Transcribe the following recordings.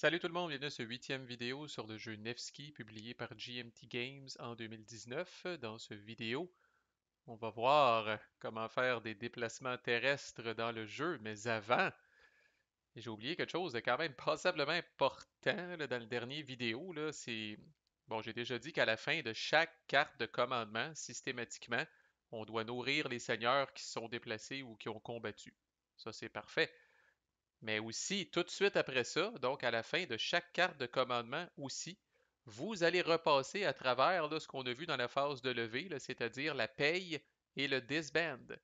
Salut tout le monde, bienvenue à ce huitième vidéo sur le jeu Nevsky publié par GMT Games en 2019. Dans ce vidéo, on va voir comment faire des déplacements terrestres dans le jeu, mais avant, j'ai oublié quelque chose de quand même passablement important là, dans le dernier vidéo, là, c'est... Bon, j'ai déjà dit qu'à la fin de chaque carte de commandement, systématiquement, on doit nourrir les seigneurs qui se sont déplacés ou qui ont combattu. Ça, c'est parfait. Mais aussi, tout de suite après ça, donc à la fin de chaque carte de commandement aussi, vous allez repasser à travers là, ce qu'on a vu dans la phase de levée, là, c'est-à-dire la paye et le disband.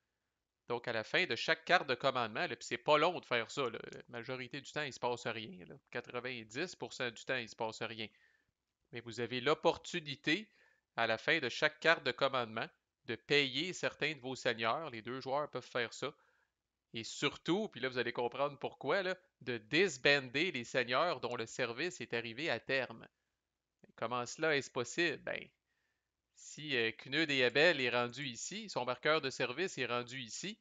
Donc à la fin de chaque carte de commandement, là, puis c'est pas long de faire ça, là, la majorité du temps, il se passe rien. Là. 90% du temps, il se passe rien. Mais vous avez l'opportunité, à la fin de chaque carte de commandement, de payer certains de vos seigneurs. Les deux joueurs peuvent faire ça et surtout, puis là vous allez comprendre pourquoi, là, de disbander les seigneurs dont le service est arrivé à terme. Comment cela est-ce possible? Ben, si Knud et Abel est rendu ici, son marqueur de service est rendu ici,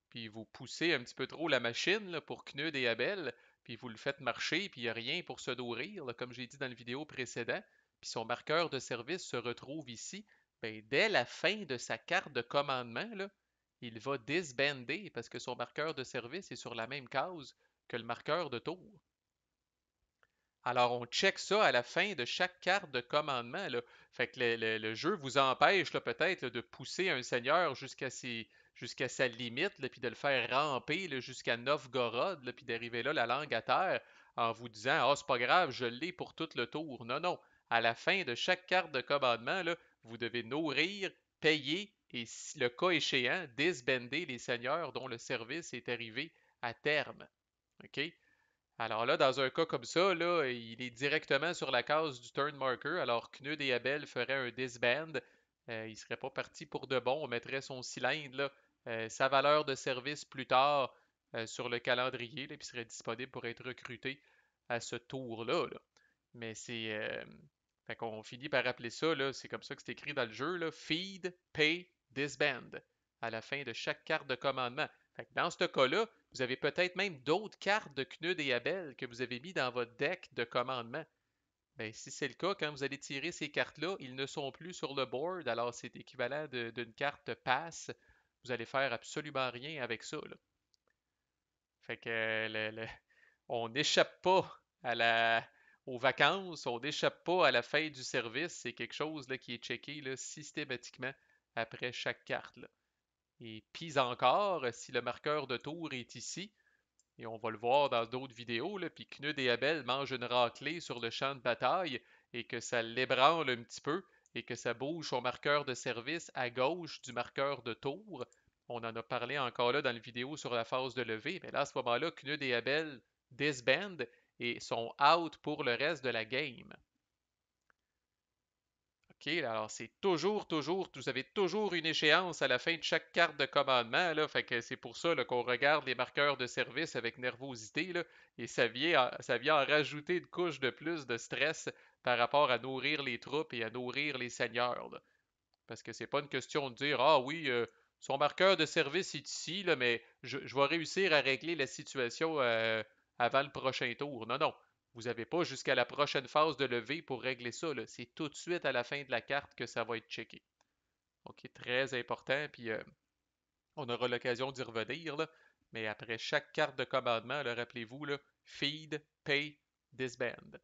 puis vous poussez un petit peu trop la machine là, pour Knud et Abel, puis vous le faites marcher, puis il n'y a rien pour se nourrir, là, comme j'ai dit dans la vidéo précédente, puis son marqueur de service se retrouve ici, ben, dès la fin de sa carte de commandement, là, il va disbander parce que son marqueur de service est sur la même case que le marqueur de tour. Alors, on check ça à la fin de chaque carte de commandement, là. Fait que le jeu vous empêche là, peut-être là, de pousser un seigneur jusqu'à sa limite, là, puis de le faire ramper là, jusqu'à Novgorod, là, puis d'arriver là, la langue à terre, en vous disant: Ah, c'est pas grave, je l'ai pour tout le tour. Non, non. À la fin de chaque carte de commandement, là, vous devez nourrir, payer et, si le cas échéant, disbender les seigneurs dont le service est arrivé à terme. OK? Alors là, dans un cas comme ça, là, il est directement sur la case du turn marker, alors Knud et Abel feraient un disband. Il ne serait pas parti pour de bon. On mettrait son cylindre, là, sa valeur de service plus tard sur le calendrier, là, puis serait disponible pour être recruté à ce tour-là. Là. Mais c'est. Fait qu'on finit par appeler ça, là, c'est comme ça que c'est écrit dans le jeu, là, Feed, Pay, Disband, à la fin de chaque carte de commandement. Fait que dans ce cas-là, vous avez peut-être même d'autres cartes de Knud et Abel que vous avez mis dans votre deck de commandement. Ben, si c'est le cas, quand vous allez tirer ces cartes-là, ils ne sont plus sur le board, alors c'est équivalent d'une carte passe. Vous allez faire absolument rien avec ça. Là. Fait que on n'échappe pas à aux vacances, on n'échappe pas à la fin du service. C'est quelque chose là, qui est checké là, systématiquement après chaque carte. Là. Et pis encore, si le marqueur de tour est ici, et on va le voir dans d'autres vidéos, là, puis Knud et Abel mangent une raclée sur le champ de bataille et que ça l'ébranle un petit peu et que ça bouge son marqueur de service à gauche du marqueur de tour. On en a parlé encore là dans la vidéo sur la phase de levée, mais là, à ce moment-là, Knud et Abel disband et sont out pour le reste de la game. OK, alors c'est toujours, vous avez toujours une échéance à la fin de chaque carte de commandement, là, fait que c'est pour ça là, qu'on regarde les marqueurs de service avec nervosité, là, et ça vient en rajouter une couche de plus de stress par rapport à nourrir les troupes et à nourrir les seigneurs, là. Parce que c'est pas une question de dire, ah oui, son marqueur de service est ici, là, mais je vais réussir à régler la situation avant le prochain tour. Non, non. Vous n'avez pas jusqu'à la prochaine phase de levée pour régler ça. Là. C'est tout de suite à la fin de la carte que ça va être checké. OK, très important. Puis on aura l'occasion d'y revenir. Là, mais après chaque carte de commandement, là, rappelez-vous, là, feed, pay, disband.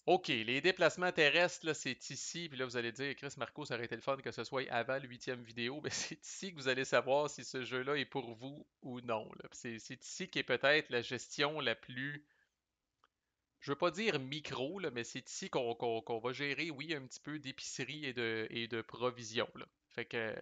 OK, les déplacements terrestres, là, c'est ici. Puis là, vous allez dire, Chris Marco, ça aurait été le fun que ce soit avant le huitième vidéo. Mais c'est ici que vous allez savoir si ce jeu-là est pour vous ou non. Là. C'est ici qu'est peut-être la gestion la plus, je veux pas dire micro, là, mais c'est ici qu'on va gérer, oui, un petit peu d'épicerie et de provision. Là. Fait que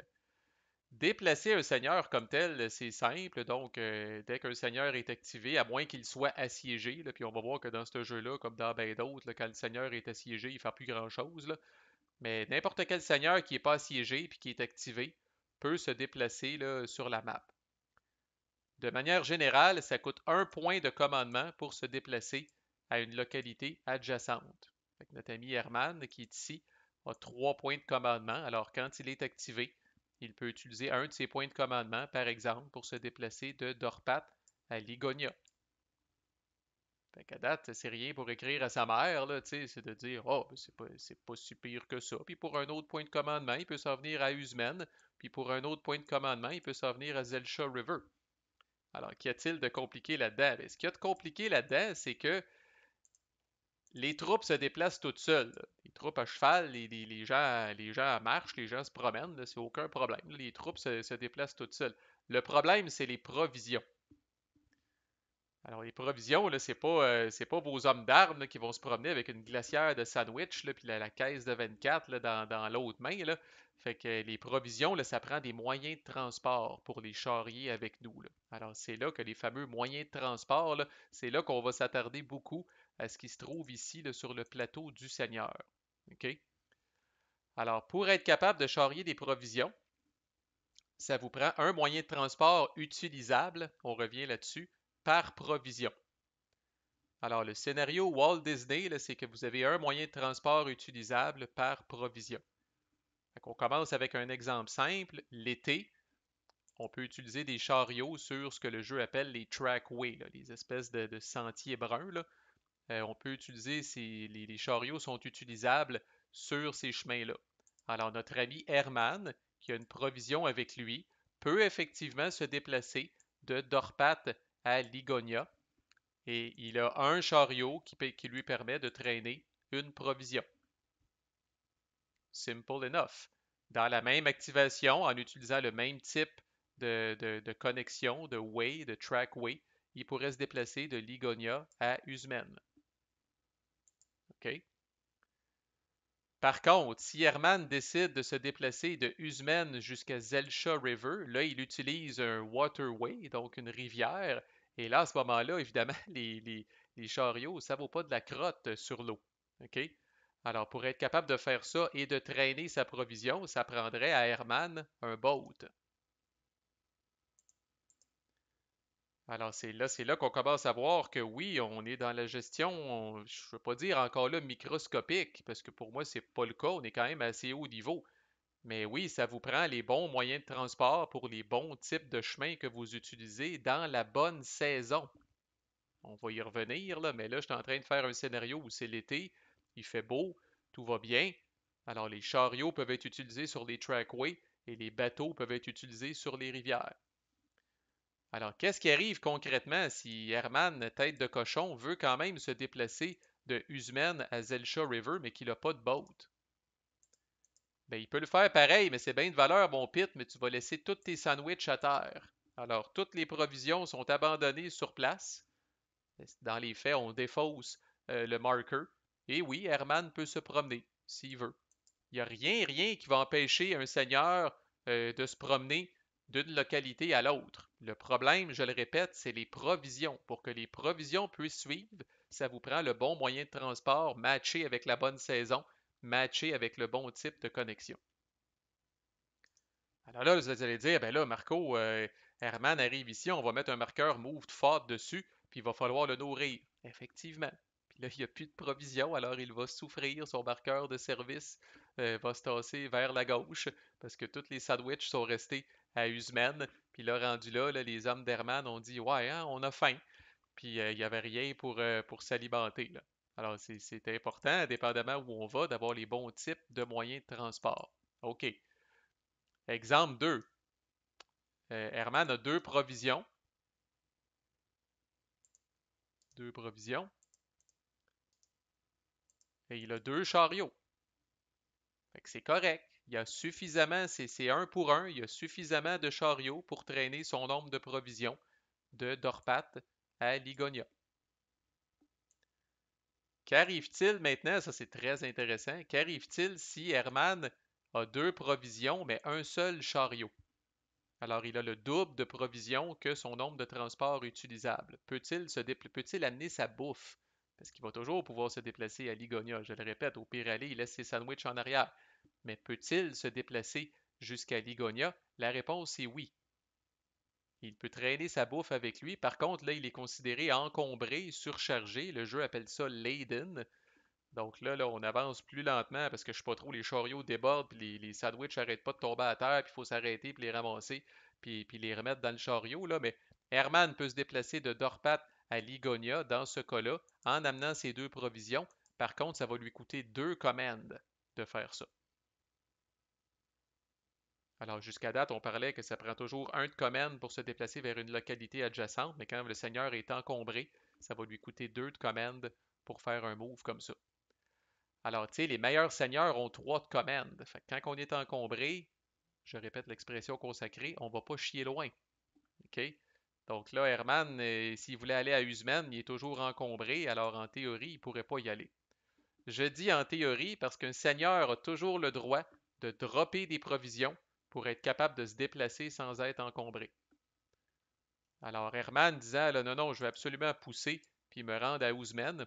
déplacer un seigneur comme tel, c'est simple. Donc, dès qu'un seigneur est activé, à moins qu'il soit assiégé, là, puis on va voir que dans ce jeu-là, comme dans bien d'autres, là, quand le seigneur est assiégé, il ne fait plus grand-chose. Là. Mais n'importe quel seigneur qui n'est pas assiégé puis qui est activé peut se déplacer là, sur la map. De manière générale, ça coûte un point de commandement pour se déplacer à une localité adjacente. Fait que notre ami Herman, qui est ici, a 3 points de commandement. Alors, quand il est activé, il peut utiliser un de ses points de commandement, par exemple, pour se déplacer de Dorpat à Ligonia. Fait qu'à date, c'est rien pour écrire à sa mère, là, tu sais, c'est de dire, oh, ben, c'est pas si pire que ça. Puis pour un autre point de commandement, il peut s'en venir à Usmen. Puis pour un autre point de commandement, il peut s'en venir à Zelsha River. Alors, qu'y a-t-il de compliqué là-dedans? Ben, ce qu'il y a de compliqué là-dedans, c'est que les troupes se déplacent toutes seules, là. Les troupes à cheval, les gens marchent, les gens se promènent, là, c'est aucun problème. Les troupes se déplacent toutes seules. Le problème, c'est les provisions. Alors, les provisions, là, c'est pas vos hommes d'armes là, qui vont se promener avec une glacière de sandwich, là, puis la caisse de 24 là, dans l'autre main, là. Fait que les provisions, là, ça prend des moyens de transport pour les charrier avec nous, là. Alors, c'est là que les fameux moyens de transport, là, c'est là qu'on va s'attarder beaucoup à ce qui se trouve ici, là, sur le plateau du Seigneur. OK? Alors, pour être capable de charrier des provisions, ça vous prend un moyen de transport utilisable, on revient là-dessus, par provision. Alors, le scénario Walt Disney, là, c'est que vous avez un moyen de transport utilisable par provision. On commence avec un exemple simple. L'été, on peut utiliser des chariots sur ce que le jeu appelle les trackways, là, les espèces de sentiers bruns, là. On peut utiliser les chariots sont utilisables sur ces chemins-là. Alors, notre ami Herman, qui a une provision avec lui, peut effectivement se déplacer de Dorpat à Ligonia et il a un chariot qui lui permet de traîner une provision. Simple enough. Dans la même activation, en utilisant le même type de connexion, de way, de trackway, il pourrait se déplacer de Ligonia à Usmen. OK? Par contre, si Herman décide de se déplacer de Usmen jusqu'à Zelsha River, là, il utilise un waterway, donc une rivière. Et là, à ce moment-là, évidemment, les chariots, ça ne vaut pas de la crotte sur l'eau. OK? Alors, pour être capable de faire ça et de traîner sa provision, ça prendrait à Herman un boat. Alors, c'est là qu'on commence à voir que oui, on est dans la gestion, je ne veux pas dire encore là microscopique, parce que pour moi, c'est pas le cas, on est quand même assez haut niveau. Mais oui, ça vous prend les bons moyens de transport pour les bons types de chemins que vous utilisez dans la bonne saison. On va y revenir, là, mais là, je suis en train de faire un scénario où c'est l'été, il fait beau, tout va bien. Alors, les chariots peuvent être utilisés sur les trackways et les bateaux peuvent être utilisés sur les rivières. Alors, qu'est-ce qui arrive concrètement si Herman, tête de cochon, veut quand même se déplacer de Usmen à Zelsha River, mais qu'il n'a pas de boat? Ben, il peut le faire pareil, mais c'est bien de valeur, mon pit, mais tu vas laisser tous tes sandwichs à terre. Alors, toutes les provisions sont abandonnées sur place. Dans les faits, on défausse le marker. Et oui, Herman peut se promener s'il veut. Il n'y a rien qui va empêcher un seigneur de se promener d'une localité à l'autre. Le problème, je le répète, c'est les provisions. Pour que les provisions puissent suivre, ça vous prend le bon moyen de transport matché avec la bonne saison, matché avec le bon type de connexion. Alors là, vous allez dire, ben là, Marco, Herman arrive ici, on va mettre un marqueur Move Fort dessus, puis il va falloir le nourrir. Effectivement. Puis là, il n'y a plus de provision, alors il va souffrir, son marqueur de service va se tasser vers la gauche, parce que tous les sandwichs sont restés à Usmen. Puis là, rendu là, les hommes d'Herman ont dit, ouais, hein, on a faim. Puis il n'y avait rien pour s'alimenter, là. Alors, c'est important, dépendamment où on va, d'avoir les bons types de moyens de transport. OK. Exemple 2. Herman a deux provisions. Deux provisions. Et il a deux chariots. Fait que c'est correct. Il y a suffisamment, c'est un pour un, il y a suffisamment de chariots pour traîner son nombre de provisions de Dorpat à Ligonia. Qu'arrive-t-il maintenant? Ça, c'est très intéressant. Qu'arrive-t-il si Herman a deux provisions, mais un seul chariot? Alors, il a le double de provisions que son nombre de transports utilisables. Peut-il amener sa bouffe? Parce qu'il va toujours pouvoir se déplacer à Ligonia. Je le répète, au pire aller, il laisse ses sandwichs en arrière. Mais peut-il se déplacer jusqu'à Ligonia? La réponse est oui. Il peut traîner sa bouffe avec lui. Par contre, là, il est considéré encombré, surchargé. Le jeu appelle ça laden. Donc là, on avance plus lentement parce que je ne sais pas trop, les chariots débordent, puis les sandwichs n'arrêtent pas de tomber à terre, puis il faut s'arrêter, puis les ramasser, puis les remettre dans le chariot, là. Mais Herman peut se déplacer de Dorpat à Ligonia dans ce cas-là en amenant ces deux provisions. Par contre, ça va lui coûter 2 commandes de faire ça. Alors, jusqu'à date, on parlait que ça prend toujours un de command pour se déplacer vers une localité adjacente, mais quand le seigneur est encombré, ça va lui coûter 2 de command pour faire un move comme ça. Alors, tu sais, les meilleurs seigneurs ont 3 de command. Fait que quand on est encombré, je répète l'expression consacrée, on va pas chier loin. OK? Donc là, Herman, s'il voulait aller à Usman, il est toujours encombré, alors en théorie, il ne pourrait pas y aller. Je dis en théorie parce qu'un seigneur a toujours le droit de dropper des provisions pour être capable de se déplacer sans être encombré. Alors Herman disant là, non, non, je vais absolument pousser puis me rendre à Ousmen.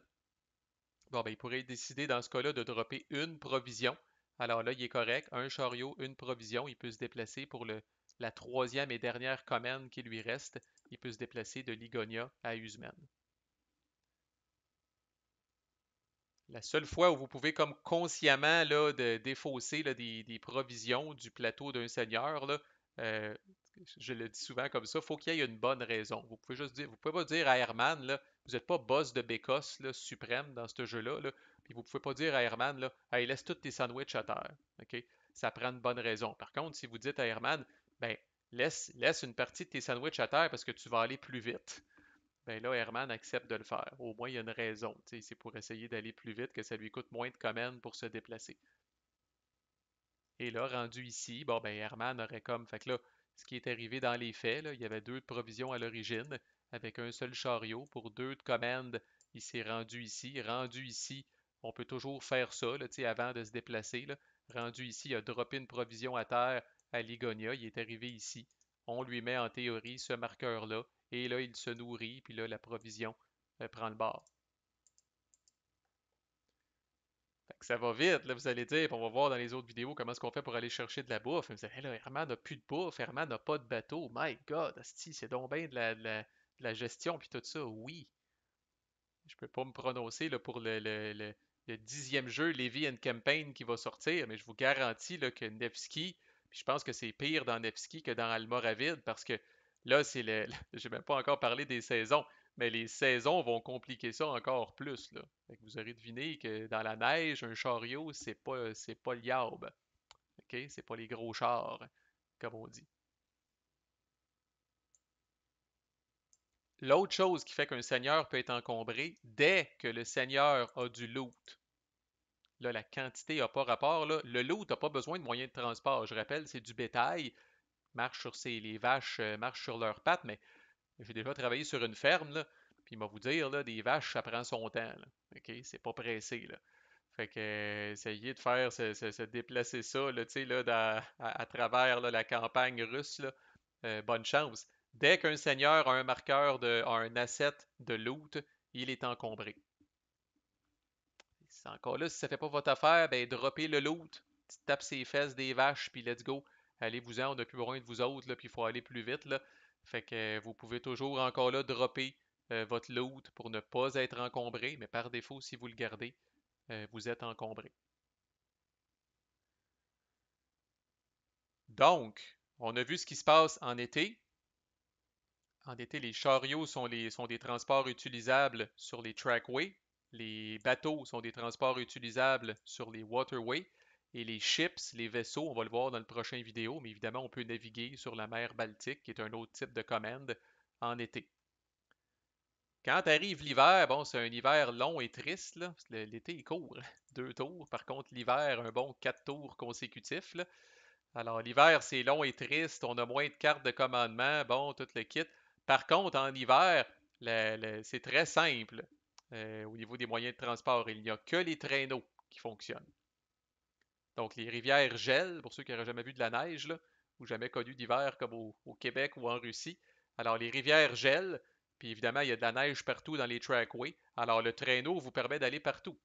Bon, ben, il pourrait décider dans ce cas-là de dropper une provision. Alors là, il est correct. Un chariot, une provision. Il peut se déplacer pour la troisième et dernière commande qui lui reste. Il peut se déplacer de Ligonia à Usmen. La seule fois où vous pouvez comme consciemment là, défausser là, des provisions du plateau d'un seigneur, là, euh, je le dis souvent comme ça, il faut qu'il y ait une bonne raison. Vous pouvez juste dire, vous pouvez pas dire à Herman, là, vous n'êtes pas boss de Bécosse là, suprême dans ce jeu-là, là, puis vous pouvez pas dire à Herman, là, hey, laisse tous tes sandwichs à terre. OK? Ça prend une bonne raison. Par contre, si vous dites à Herman, ben, laisse une partie de tes sandwichs à terre parce que tu vas aller plus vite. Ben là, Herman accepte de le faire. Au moins, il y a une raison. C'est pour essayer d'aller plus vite, que ça lui coûte moins de commandes pour se déplacer. Et là, rendu ici, bon, ben Herman aurait comme. Fait que là, ce qui est arrivé dans les faits, là, il y avait 2 de provisions à l'origine, avec un seul chariot. Pour 2 de commandes, il s'est rendu ici. Rendu ici, on peut toujours faire ça, là, avant de se déplacer. Là. Rendu ici, il a droppé une provision à terre à Ligonia. Il est arrivé ici. On lui met en théorie ce marqueur-là. Et là, il se nourrit, puis là, la provision prend le bord. Fait que ça va vite, là, vous allez dire, puis on va voir dans les autres vidéos comment est-ce qu'on fait pour aller chercher de la bouffe. Vous allez, hey, là, Herman n'a plus de bouffe, Herman n'a pas de bateau. My God, asti, c'est donc bien de la gestion, puis tout ça. Oui, je peux pas me prononcer là, pour le 10e jeu Levy and Campaign qui va sortir, mais je vous garantis là, que Nevsky, puis je pense que c'est pire dans Nevsky que dans Almoravid, parce que là, c'est le. J'ai même pas encore parlé des saisons, mais les saisons vont compliquer ça encore plus. Là. Fait que vous aurez deviné que dans la neige, un chariot, c'est pas le yaube. OK? C'est pas les gros chars, comme on dit. L'autre chose qui fait qu'un seigneur peut être encombré, dès que le seigneur a du loot, là, la quantité n'a pas rapport. Là. Le loot n'a pas besoin de moyens de transport. Je rappelle, c'est du bétail. Les vaches marchent sur leurs pattes, mais j'ai déjà travaillé sur une ferme, là, puis il va vous dire, là, des vaches, ça prend son temps. Là. OK? C'est pas pressé. Là. Fait que essayer de faire se déplacer ça là, là, à travers là, la campagne russe, là, bonne chance. Dès qu'un seigneur a un marqueur a un asset de loot, il est encombré. C'est encore là, si ça fait pas votre affaire, ben droppez le loot, tape ses fesses des vaches, puis let's go. Allez-vous-en, on n'a plus besoin de vous autres, là, puis il faut aller plus vite. Là. Fait que vous pouvez toujours encore là dropper votre loot pour ne pas être encombré, mais par défaut, si vous le gardez, vous êtes encombré. Donc, on a vu ce qui se passe en été. En été, les chariots sont des transports utilisables sur les trackways. Les bateaux sont des transports utilisables sur les waterways. Et les ships, les vaisseaux, on va le voir dans le prochain vidéo, mais évidemment, on peut naviguer sur la mer Baltique, qui est un autre type de commande, en été. Quand arrive l'hiver, bon, c'est un hiver long et triste, là. L'été est court, 2 tours. Par contre, l'hiver, un bon 4 tours consécutifs, là. Alors, l'hiver, c'est long et triste. On a moins de cartes de commandement. Bon, tout le kit. Par contre, en hiver, c'est très simple au niveau des moyens de transport. Il n'y a que les traîneaux qui fonctionnent. Donc, les rivières gèlent, pour ceux qui n'auraient jamais vu de la neige, là, ou jamais connu d'hiver comme au Québec ou en Russie. Alors, les rivières gèlent, puis évidemment, il y a de la neige partout dans les trackways. Alors, le traîneau vous permet d'aller partout.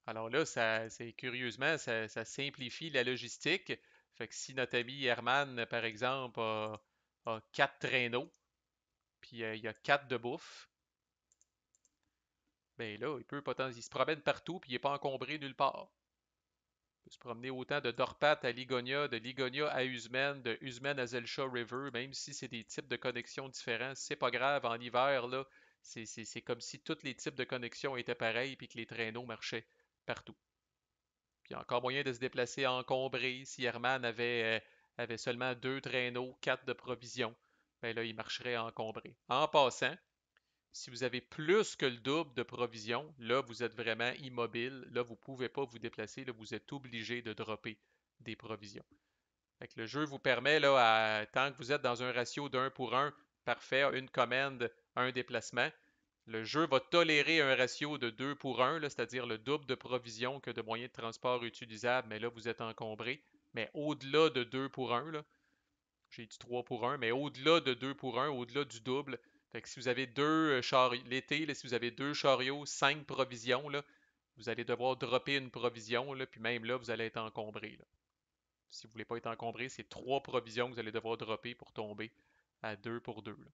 Alors là, c'est curieusement, ça simplifie la logistique. Fait que si notre ami Herman, par exemple, a 4 traîneaux, puis il y a 4 de bouffe, ben là, il se promène partout, puis il n'est pas encombré nulle part. peut se promener autant de Dorpat à Ligonia, de Ligonia à Usmen, de Usmen à Zelsha River, même si c'est des types de connexions différents. C'est pas grave, en hiver, là, c'est comme si tous les types de connexions étaient pareils et que les traîneaux marchaient partout. Puis il y a encore moyen de se déplacer encombré. Si Herman avait seulement deux traîneaux, quatre de provisions, ben là, il marcherait encombré. En passant, si vous avez plus que le double de provisions, là, vous êtes vraiment immobile. Là, vous ne pouvez pas vous déplacer. Là, vous êtes obligé de dropper des provisions. Fait que le jeu vous permet, là, tant que vous êtes dans un ratio d'un pour un, parfait, une commande, un déplacement. Le jeu va tolérer un ratio de 2 pour 1, c'est-à-dire le double de provisions que de moyens de transport utilisables, mais là, vous êtes encombré. Mais au-delà de 2 pour 1, là, j'ai dit 3 pour 1, mais au-delà de 2 pour 1, au-delà du double, fait que si vous avez deux chariots, l'été, si vous avez deux chariots, 5 provisions, là, vous allez devoir dropper une provision, là, puis même là, vous allez être encombré. Là. Si vous ne voulez pas être encombré, c'est 3 provisions que vous allez devoir dropper pour tomber à 2 pour 2. Là.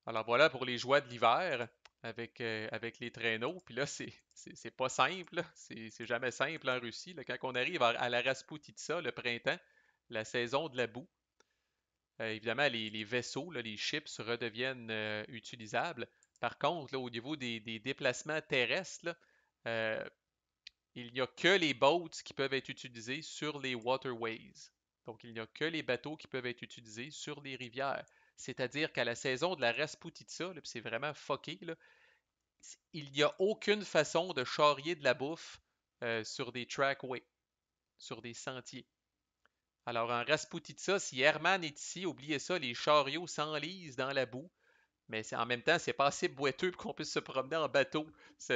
Alors voilà pour les joies de l'hiver avec les traîneaux. Puis là, c'est pas simple. C'est jamais simple en Russie. Là. Quand on arrive à la Rasputitsa, le printemps, la saison de la boue, évidemment, les vaisseaux, là, les ships redeviennent utilisables. Par contre, là, au niveau des déplacements terrestres, là, euh, il n'y a que les boats qui peuvent être utilisés sur les waterways. Donc, il n'y a que les bateaux qui peuvent être utilisés sur les rivières. C'est-à-dire qu'à la saison de la Rasputitsa, puis c'est vraiment fucké, là, il n'y a aucune façon de charrier de la bouffe sur des trackways, sur des sentiers. Alors, en Rasputitsa, si Herman est ici, oubliez ça, les chariots s'enlisent dans la boue. Mais en même temps, c'est pas assez boiteux pour qu'on puisse se promener en bateau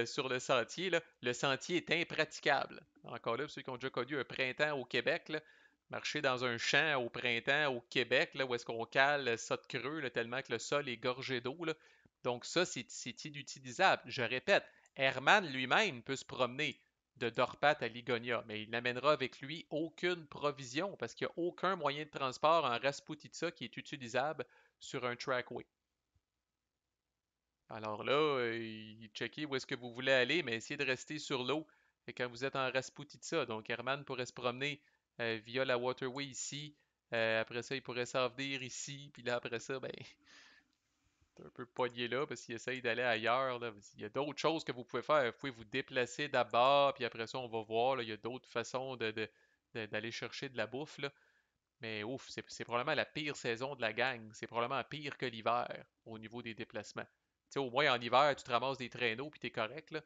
sur le sentier. Là. Le sentier est impraticable. Encore là, pour ceux qui ont déjà connu un printemps au Québec, là, marcher dans un champ au printemps au Québec, là, où est-ce qu'on cale ça de creux, là, tellement que le sol est gorgé d'eau. Là. Donc ça, c'est inutilisable. Je répète, Herman lui-même peut se promener de Dorpat à Ligonia, mais il n'amènera avec lui aucune provision parce qu'il n'y a aucun moyen de transport en Rasputitsa qui est utilisable sur un trackway. Alors là, checkez où est-ce que vous voulez aller, mais essayez de rester sur l'eau quand vous êtes en Rasputitsa. Donc Herman pourrait se promener via la waterway ici. Après ça, il pourrait s'en venir ici. Puis là, après ça, ben, c'est un peu pogné là parce qu'il essaye d'aller ailleurs. Là. Il y a d'autres choses que vous pouvez faire. Vous pouvez vous déplacer d'abord, puis après ça, on va voir. Là, il y a d'autres façons d'aller chercher de la bouffe. Là. Mais ouf, c'est probablement la pire saison de la gang. C'est probablement pire que l'hiver au niveau des déplacements. Tu sais, au moins en hiver, tu te ramasses des traîneaux puis t'es correct, là.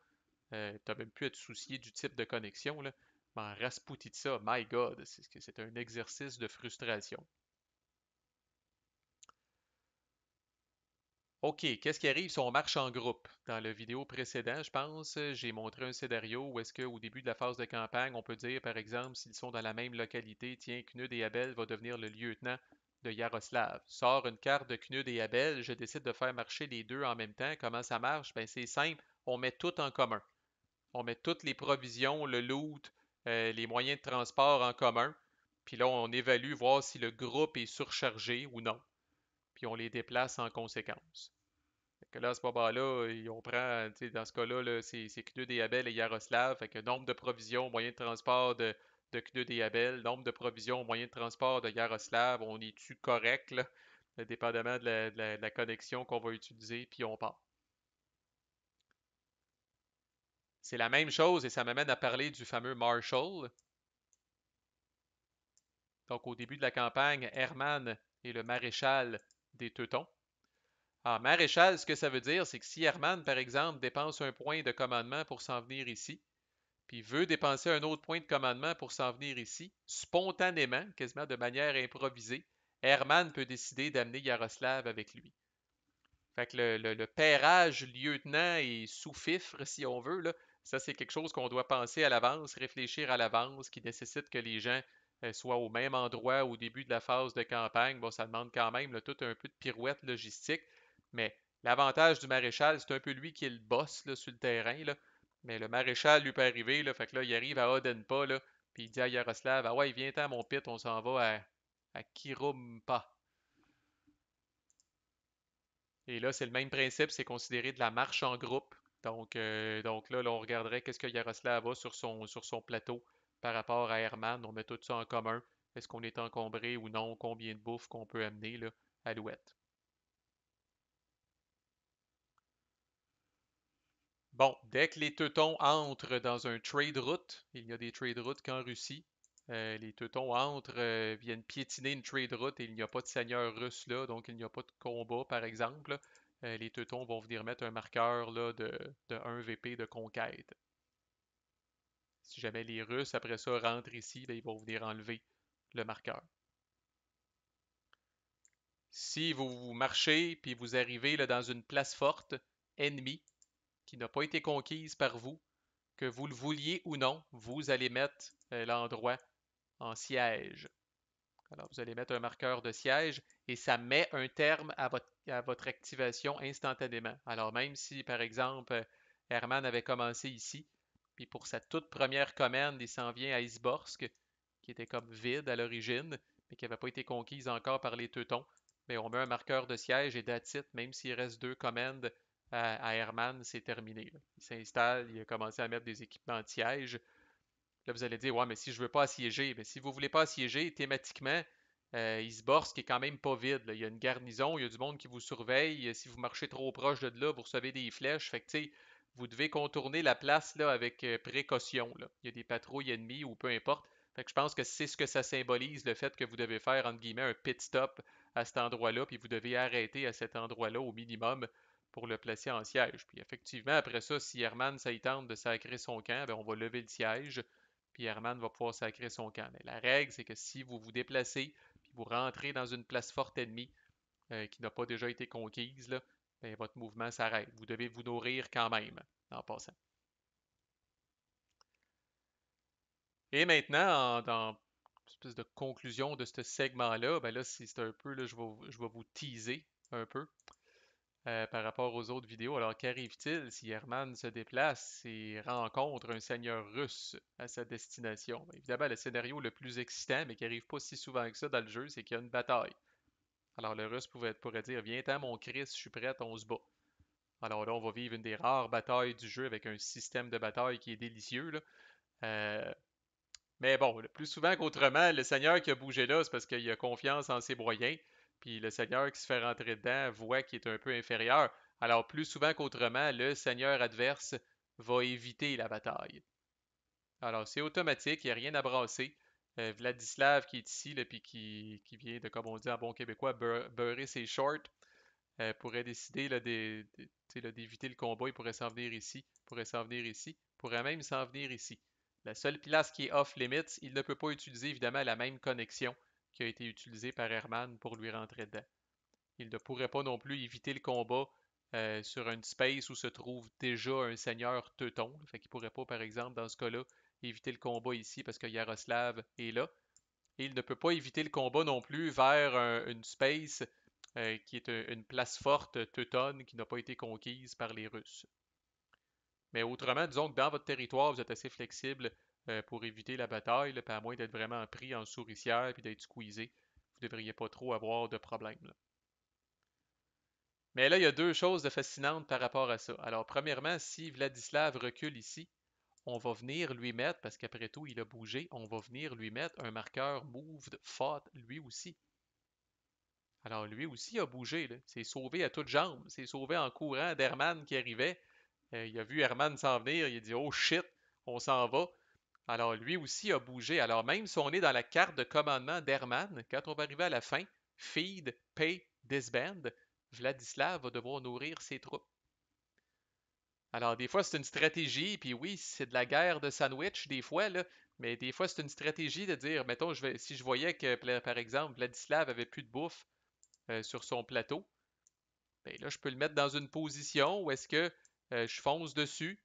T'as même plus à te soucier du type de connexion, là. Mais en Rasputitsa, my God, c'est un exercice de frustration. OK, qu'est-ce qui arrive si on marche en groupe? Dans la vidéo précédente, je pense, j'ai montré un scénario où est-ce qu'au début de la phase de campagne, on peut dire, par exemple, s'ils sont dans la même localité, tiens, Knud et Abel va devenir le lieutenant de Yaroslav. Sors une carte de Knud et Abel, je décide de faire marcher les deux en même temps. Comment ça marche? Ben, c'est simple, on met tout en commun. On met toutes les provisions, le loot, les moyens de transport en commun. Puis là, on évalue, voir si le groupe est surchargé ou non. Puis on les déplace en conséquence. Fait que là, à ce moment-là, on prend, dans ce cas-là, là, c'est Knud et Abel et Yaroslav. Fait que nombre de provisions, moyens de transport de Knud et Abel, nombre de provisions, moyens de transport de Yaroslav, on est-tu correct, là, dépendamment de la connexion qu'on va utiliser, puis on part. C'est la même chose et ça m'amène à parler du fameux Marshall. Donc, au début de la campagne, Hermann est le maréchal des Teutons. Alors, maréchal, ce que ça veut dire, c'est que si Hermann, par exemple, dépense un point de commandement pour s'en venir ici, puis veut dépenser un autre point de commandement pour s'en venir ici, spontanément, quasiment de manière improvisée, Hermann peut décider d'amener Yaroslav avec lui. Fait que le pairage lieutenant et sous-fifre, si on veut, là, ça c'est quelque chose qu'on doit penser à l'avance, réfléchir à l'avance, qui nécessite que les gens soient au même endroit au début de la phase de campagne. Bon, ça demande quand même là, tout un peu de pirouette logistique, mais l'avantage du maréchal, c'est un peu lui qui est le boss là, sur le terrain. Là. Mais le maréchal lui peut arriver, là, fait que là, il arrive à Odenpa, là, puis il dit à Yaroslav, ah ouais, viens-t'en mon pit, on s'en va à Kirumpa. Et là, c'est le même principe, c'est considéré de la marche en groupe. Donc là, on regarderait qu'est-ce que Yaroslav a sur son plateau par rapport à Herman. On met tout ça en commun. Est-ce qu'on est encombré ou non? Combien de bouffe qu'on peut amener là, à l'ouette? Bon, dès que les Teutons entrent dans un trade route, il y a des trade routes qu'en Russie, les Teutons entrent, viennent piétiner une trade route et il n'y a pas de seigneur russe là, donc il n'y a pas de combat, par exemple. Les Teutons vont venir mettre un marqueur là, de 1 VP de conquête. Si jamais les Russes, après ça, rentrent ici, ben, ils vont venir enlever le marqueur. Si vous marchez puis vous arrivez là, dans une place forte ennemie qui n'a pas été conquise par vous, que vous le vouliez ou non, vous allez mettre l'endroit en siège. Alors, vous allez mettre un marqueur de siège et ça met un terme à votre activation instantanément. Alors, même si, par exemple, Herman avait commencé ici, puis pour sa toute première commande, il s'en vient à Isborsk, qui était comme vide à l'origine, mais qui n'avait pas été conquise encore par les Teutons, mais on met un marqueur de siège et that's it, même s'il reste deux commandes à Herman, c'est terminé. Là. Il s'installe, il a commencé à mettre des équipements de siège. Là, vous allez dire, ouais, mais si je veux pas assiéger, mais si vous voulez pas assiéger, thématiquement, Isborsk est quand même pas vide. Là. Il y a une garnison, il y a du monde qui vous surveille. Si vous marchez trop proche de là, vous recevez des flèches. Fait que, tu sais, vous devez contourner la place là, avec précaution. Là. Il y a des patrouilles ennemies ou peu importe. Fait que je pense que c'est ce que ça symbolise, le fait que vous devez faire, entre guillemets, un pit stop à cet endroit-là, puis vous devez arrêter à cet endroit-là au minimum pour le placer en siège. Puis effectivement, après ça, si Herman, ça y tente de sacrer son camp, ben, on va lever le siège puis Herman va pouvoir sacrer son camp. Mais la règle, c'est que si vous vous déplacez, puis vous rentrez dans une place forte ennemie qui n'a pas déjà été conquise, là, ben, votre mouvement s'arrête. Vous devez vous nourrir quand même, en passant. Et maintenant, dans une espèce de conclusion de ce segment-là, ben là, c'est un peu, là, je vais vous teaser un peu par rapport aux autres vidéos. Alors, qu'arrive-t-il si Herman se déplace et rencontre un seigneur russe à sa destination? Bien, évidemment, le scénario le plus excitant, mais qui arrive pas si souvent que ça dans le jeu, c'est qu'il y a une bataille. Alors, le russe pourrait dire, viens-t'en mon Christ, je suis prêt, on se bat. Alors là, on va vivre une des rares batailles du jeu avec un système de bataille qui est délicieux, là. Euh, mais bon, plus souvent qu'autrement, le seigneur qui a bougé là, c'est parce qu'il a confiance en ses moyens. Puis le seigneur qui se fait rentrer dedans voit qu'il est un peu inférieur. Alors plus souvent qu'autrement, le seigneur adverse va éviter la bataille. Alors c'est automatique, il n'y a rien à brasser. Vladislav qui est ici, là, puis qui vient de, comme on dit en bon québécois, beurrer ses shorts, pourrait décider là, tu sais, là, d'éviter le combat, il pourrait s'en venir ici, pourrait s'en venir ici, pourrait même s'en venir ici. La seule place qui est off-limits, il ne peut pas utiliser évidemment la même connexion qui a été utilisée par Herman pour lui rentrer dedans. Il ne pourrait pas non plus éviter le combat sur une space où se trouve déjà un seigneur teuton. Fait qu'il ne pourrait pas, par exemple, dans ce cas-là, éviter le combat ici parce que Yaroslav est là. Et il ne peut pas éviter le combat non plus vers une space qui est une place forte teutonne qui n'a pas été conquise par les Russes. Mais autrement, disons que dans votre territoire, vous êtes assez flexible pour éviter la bataille, là, à moins d'être vraiment pris en souricière et d'être squeezé. Vous ne devriez pas trop avoir de problème. Là. Mais là, il y a deux choses de fascinantes par rapport à ça. Alors, premièrement, si Vladislav recule ici, on va venir lui mettre, parce qu'après tout, il a bougé, on va venir lui mettre un marqueur moved fought lui aussi. Alors, lui aussi a bougé, là. C'est sauvé à toutes jambes. C'est sauvé en courant d'Herman qui arrivait. Il a vu Herman s'en venir. Il a dit, oh shit, on s'en va. Alors, lui aussi a bougé. Alors, même si on est dans la carte de commandement d'Herman, quand on va arriver à la fin, feed, pay, disband, Vladislav va devoir nourrir ses troupes. Alors, des fois, c'est une stratégie, puis oui, c'est de la guerre de sandwich, des fois, là, mais des fois, c'est une stratégie de dire, mettons, si je voyais que, par exemple, Vladislav avait plus de bouffe sur son plateau, ben là, je peux le mettre dans une position où est-ce que je fonce dessus,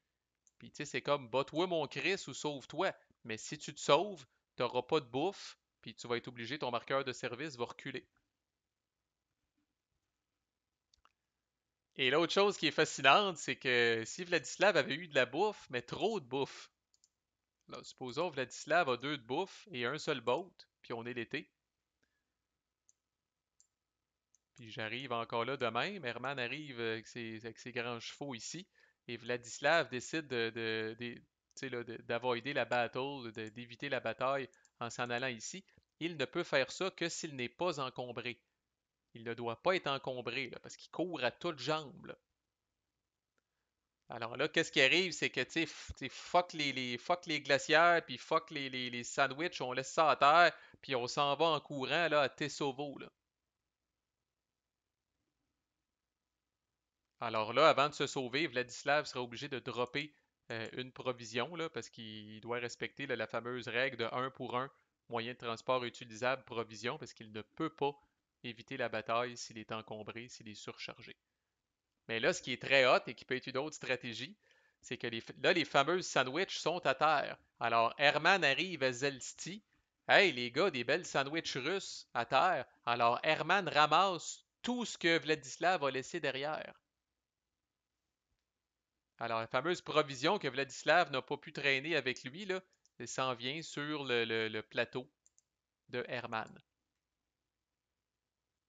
puis tu sais, c'est comme, bats-toi mon Chris ou sauve-toi. Mais si tu te sauves, tu n'auras pas de bouffe, puis tu vas être obligé, ton marqueur de service va reculer. Et l'autre chose qui est fascinante, c'est que si Vladislav avait eu de la bouffe, mais trop de bouffe, là, supposons Vladislav a deux de bouffe et un seul boat, puis on est l'été. Puis j'arrive encore là de même. Herman arrive avec ses grands chevaux ici. et Vladislav décide tu sais, là, d'avoider la battle, d'éviter la bataille en s'en allant ici, il ne peut faire ça que s'il n'est pas encombré. Il ne doit pas être encombré, là, parce qu'il court à toutes jambes, là. Alors là, qu'est-ce qui arrive, c'est que, fuck fuck les glacières, puis fuck les sandwichs, on laisse ça à terre, puis on s'en va en courant, là, à Tesovo, là. Alors là, avant de se sauver, Vladislav sera obligé de dropper une provision, là, parce qu'il doit respecter là, la fameuse règle de un pour un moyen de transport utilisable provision, parce qu'il ne peut pas éviter la bataille s'il est encombré, s'il est surchargé. Mais là, ce qui est très hot et qui peut être une autre stratégie, c'est que là, les fameuses sandwichs sont à terre. Alors, Herman arrive à Zelsti. Hey, les gars, des belles sandwichs russes à terre. Alors, Herman ramasse tout ce que Vladislav a laissé derrière. Alors, la fameuse provision que Vladislav n'a pas pu traîner avec lui, là, elle s'en vient sur le plateau de Herman.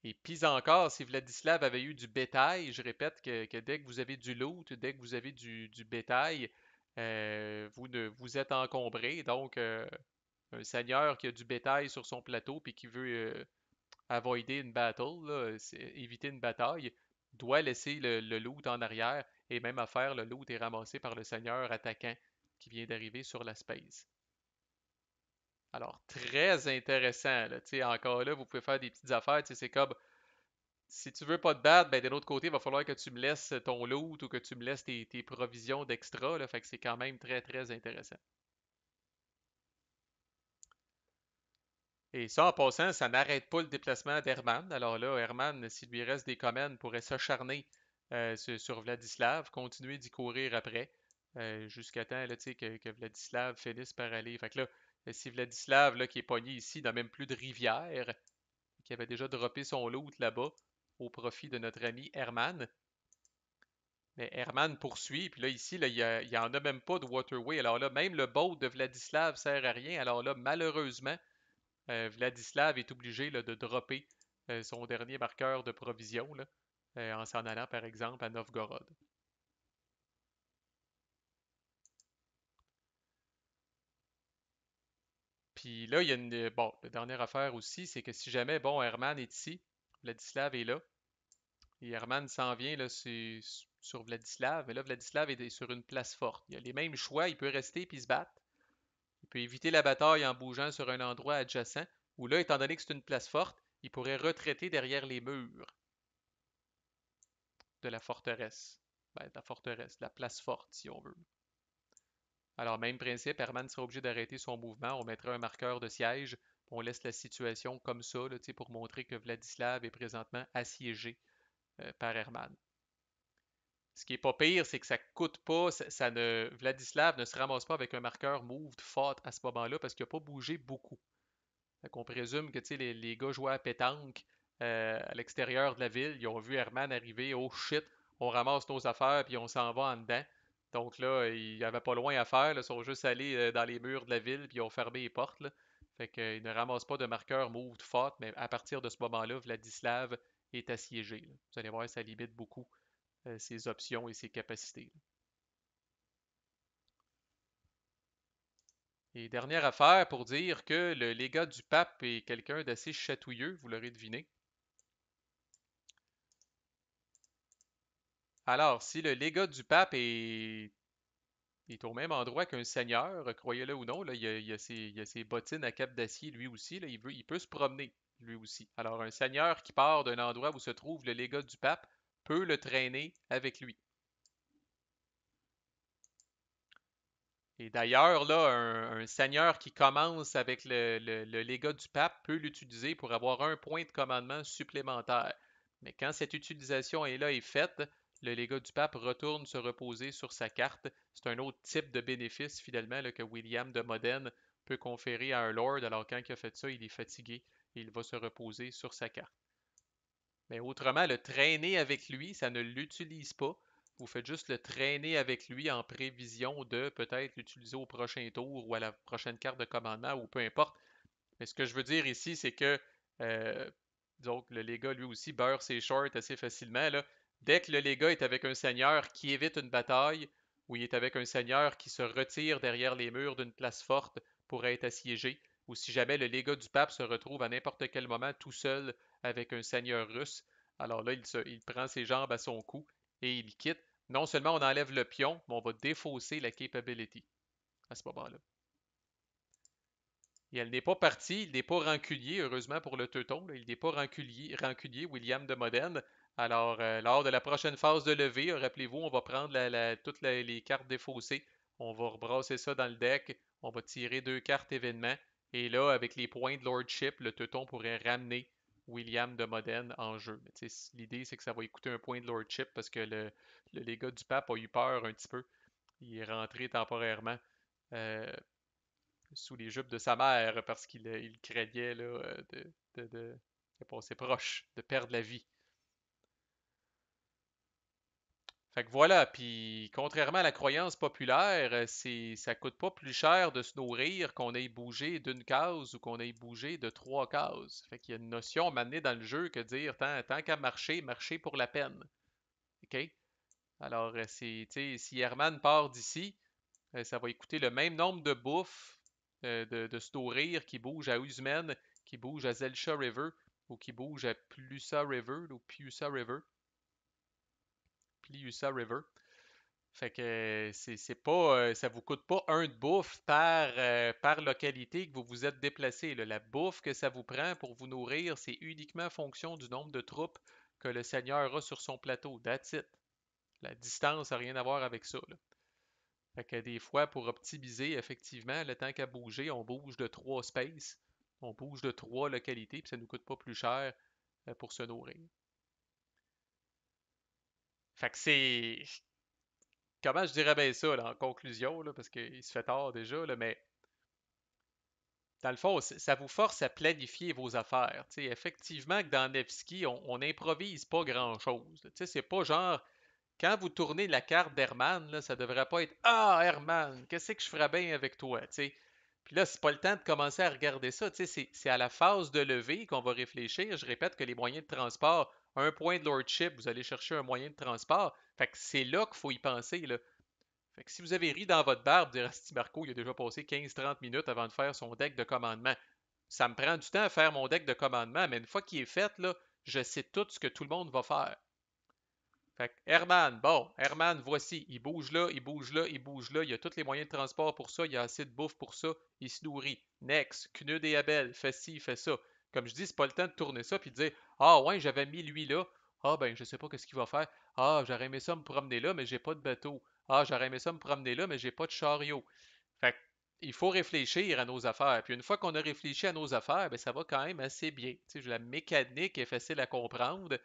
Et pis encore, si Vladislav avait eu du bétail, je répète que dès que vous avez du loot, dès que vous avez du bétail, vous êtes encombré. Donc, un seigneur qui a du bétail sur son plateau puis qui veut avoider une battle, là, éviter une bataille, doit laisser le loot en arrière. Et même à faire, le loot est ramassé par le seigneur attaquant qui vient d'arriver sur la space. Alors, très intéressant, là, encore là, vous pouvez faire des petites affaires, c'est comme si tu veux pas te battre, ben de l'autre côté, il va falloir que tu me laisses ton loot ou que tu me laisses tes provisions d'extra, là. Fait que c'est quand même très, très intéressant. Et ça, en passant, ça n'arrête pas le déplacement d'Herman. Alors là, Herman, s'il lui reste des commandes, pourrait s'acharner sur Vladislav, continuer d'y courir après, jusqu'à temps là, que Vladislav finisse par aller. Fait que là, si Vladislav, là, qui est pogné ici, n'a même plus de rivière, qui avait déjà droppé son loot là-bas au profit de notre ami Herman, mais Herman poursuit, puis là, ici, là, il n'y en a même pas de waterway. Alors là, même le boat de Vladislav sert à rien. Alors là, malheureusement, Vladislav est obligé là, de dropper son dernier marqueur de provision là, en s'en allant, par exemple, à Novgorod. Puis là, il y a bon, la dernière affaire aussi, c'est que si jamais, bon, Herman est ici, Vladislav est là, et Herman s'en vient là, sur Vladislav, mais là, Vladislav est sur une place forte. Il a les mêmes choix, il peut rester puis se battre. Il peut éviter la bataille en bougeant sur un endroit adjacent, ou là, étant donné que c'est une place forte, il pourrait retraiter derrière les murs de la forteresse. Ben, de la forteresse, de la place forte, si on veut. Alors, même principe, Herman sera obligé d'arrêter son mouvement. On mettra un marqueur de siège. On laisse la situation comme ça là, pour montrer que Vladislav est présentement assiégé par Herman. Ce qui est pas pire, c'est que ça coûte pas, Vladislav ne se ramasse pas avec un marqueur moved fought à ce moment-là parce qu'il n'a pas bougé beaucoup. Fait qu'on présume que les gars jouaient à pétanque à l'extérieur de la ville. Ils ont vu Herman arriver. Oh shit, on ramasse nos affaires puis on s'en va en dedans. Donc là, il n'y avait pas loin à faire. Là, ils sont juste allés dans les murs de la ville puis ils ont fermé les portes. Là. Fait qu'ils ne ramassent pas de marqueur moved fought, mais à partir de ce moment-là, Vladislav est assiégé. Là. Vous allez voir, ça limite beaucoup ses options et ses capacités. Et dernière affaire pour dire que le légat du pape est quelqu'un d'assez chatouilleux, vous l'aurez deviné. Alors, si le légat du pape est au même endroit qu'un seigneur, croyez-le ou non, là, il a ses bottines à cap d'acier lui aussi, là, il peut se promener lui aussi. Alors, un seigneur qui part d'un endroit où se trouve le légat du pape peut le traîner avec lui. Et d'ailleurs, là, un seigneur qui commence avec le légat du pape peut l'utiliser pour avoir un point de commandement supplémentaire. Mais quand cette utilisation est faite, le légat du pape retourne se reposer sur sa carte. C'est un autre type de bénéfice, finalement, là, que William de Modène peut conférer à un lord. Alors, quand il a fait ça, il est fatigué et il va se reposer sur sa carte. Mais autrement, le traîner avec lui, ça ne l'utilise pas. Vous faites juste le traîner avec lui en prévision de peut-être l'utiliser au prochain tour ou à la prochaine carte de commandement ou peu importe. Mais ce que je veux dire ici, c'est que disons que le légat lui aussi beurre ses shorts assez facilement. Là. Dès que le légat est avec un seigneur qui évite une bataille, ou il est avec un seigneur qui se retire derrière les murs d'une place forte pour être assiégé, ou si jamais le légat du pape se retrouve à n'importe quel moment tout seul avec un seigneur russe, alors là, il prend ses jambes à son cou et il quitte. Non seulement on enlève le pion, mais on va défausser la capability à ce moment-là. Et elle n'est pas partie, il n'est pas rancunier, heureusement pour le teuton, là, il n'est pas rancunier, William de Modène. Alors, lors de la prochaine phase de levée, rappelez-vous, on va prendre toutes les cartes défaussées, on va rebrasser ça dans le deck, on va tirer 2 cartes événements, et là, avec les points de lordship, le teuton pourrait ramener William de Modène en jeu. Mais l'idée, c'est que ça va lui coûter un point de lordship parce que le légat du pape a eu peur un petit peu. Il est rentré temporairement euh, sous les jupes de sa mère parce qu'il craignait là, de passer proche, de perdre la vie. Fait que voilà, puis contrairement à la croyance populaire, ça coûte pas plus cher de se nourrir qu'on aille bouger d'une case ou qu'on aille bouger de 3 cases. Fait qu'il y a une notion maintenant dans le jeu que dire tant qu'à marcher, marcher pour la peine. OK? Alors, si Herman part d'ici, ça va coûter le même nombre de bouffe de se nourrir qui bouge à Usmen, qui bouge à Zelsha River ou qui bouge à Plusa River ou Piusa River. Pliusa River. Fait que c'est pas, ça vous coûte pas un de bouffe par localité que vous vous êtes déplacé, là. La bouffe que ça vous prend pour vous nourrir, c'est uniquement en fonction du nombre de troupes que le seigneur a sur son plateau. That's it. La distance n'a rien à voir avec ça, là. Fait que des fois, pour optimiser, effectivement, le temps qu'à bouger, on bouge de 3 spaces, on bouge de 3 localités, puis ça ne nous coûte pas plus cher pour se nourrir. Fait que c'est. Comment je dirais bien ça, là, en conclusion, là, parce qu'il se fait tard déjà, là, mais dans le fond, ça vous force à planifier vos affaires. T'sais, effectivement, que dans Nevsky, on n'improvise pas grand-chose. C'est pas genre, quand vous tournez la carte d'Herman, là, ça devrait pas être Ah, Herman, qu'est-ce que je ferais bien avec toi? T'sais. Puis là, c'est pas le temps de commencer à regarder ça. C'est à la phase de levée qu'on va réfléchir. Je répète que les moyens de transport, un point de lordship, vous allez chercher un moyen de transport. Fait que c'est là qu'il faut y penser, là. Fait que si vous avez ri dans votre barbe, dire Asti Marco, il a déjà passé 15-30 minutes avant de faire son deck de commandement. Ça me prend du temps à faire mon deck de commandement, mais une fois qu'il est fait, là, je sais tout ce que tout le monde va faire. Fait que Herman, bon, Herman, voici, il bouge là, il bouge là, il bouge là, il a tous les moyens de transport pour ça, il a assez de bouffe pour ça, il se nourrit. Next, Knud et Abel, fait ci, fait ça. Comme je dis, c'est pas le temps de tourner ça puis de dire Ah ouais, j'avais mis lui là. Ah ben je sais pas qu'est-ce qu'il va faire. Ah, j'aurais aimé ça me promener là, mais j'ai pas de bateau. Ah, j'aurais aimé ça me promener là, mais j'ai pas de chariot. Fait que, il faut réfléchir à nos affaires. Puis une fois qu'on a réfléchi à nos affaires, ben ça va quand même assez bien. Tu sais, la mécanique est facile à comprendre,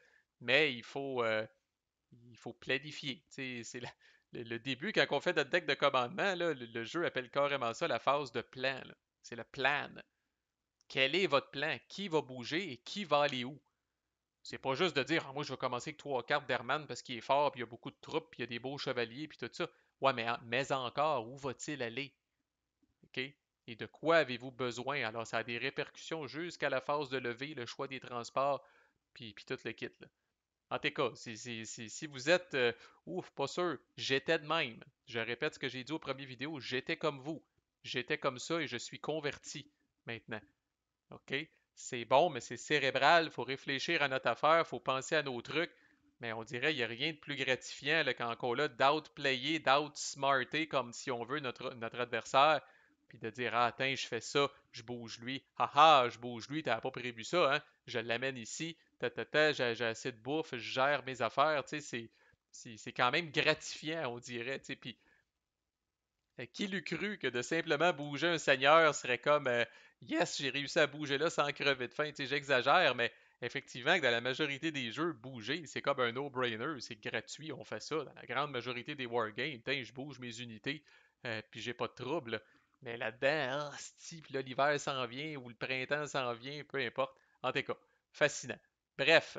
mais il faut planifier. C'est le début, quand on fait notre deck de commandement, là, le jeu appelle carrément ça la phase de plan. C'est le plan. Quel est votre plan? Qui va bouger et qui va aller où? C'est pas juste de dire, ah, moi je vais commencer avec 3 cartes d'Herman parce qu'il est fort, puis il y a beaucoup de troupes, puis il y a des beaux chevaliers, puis tout ça. Ouais, mais encore, où va-t-il aller? OK? Et de quoi avez-vous besoin? Alors, ça a des répercussions jusqu'à la phase de levée, le choix des transports, puis tout le kit, là. En tout cas, si vous êtes ouf, pas sûr, j'étais de même. Je répète ce que j'ai dit au premier vidéo, j'étais comme vous. J'étais comme ça et je suis converti maintenant. OK? C'est bon, mais c'est cérébral. Il faut réfléchir à notre affaire, il faut penser à nos trucs. Mais on dirait qu'il n'y a rien de plus gratifiant là, quand on là d'outplayer, d'outsmarter comme si on veut notre adversaire. Puis de dire Ah, attends, je fais ça, je bouge lui. Ah ah, je bouge lui, t'avais pas prévu ça, hein? Je l'amène ici, j'ai assez de bouffe, je gère mes affaires. Tu sais, c'est quand même gratifiant, on dirait. Tu sais, puis qui l'eût cru que de simplement bouger un seigneur serait comme Yes, j'ai réussi à bouger là sans crever de faim. Tu sais, j'exagère, mais effectivement, que dans la majorité des jeux, bouger, c'est comme un no-brainer, c'est gratuit, on fait ça. Dans la grande majorité des wargames, je bouge mes unités, puis j'ai pas de trouble. Mais là-dedans, ah, puis là, l'hiver s'en vient ou le printemps s'en vient, peu importe. En tout cas, fascinant. Bref,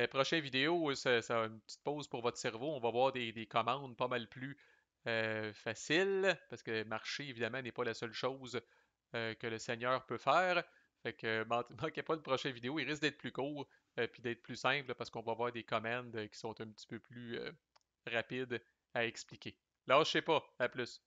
prochaine vidéo, ça va une petite pause pour votre cerveau. On va voir des commandes pas mal plus faciles, parce que marcher, évidemment, n'est pas la seule chose que le Seigneur peut faire. Fait que manquez pas le prochain vidéo, il risque d'être plus court puis d'être plus simple là, parce qu'on va avoir des commandes qui sont un petit peu plus rapides à expliquer. Là, je sais pas. À plus.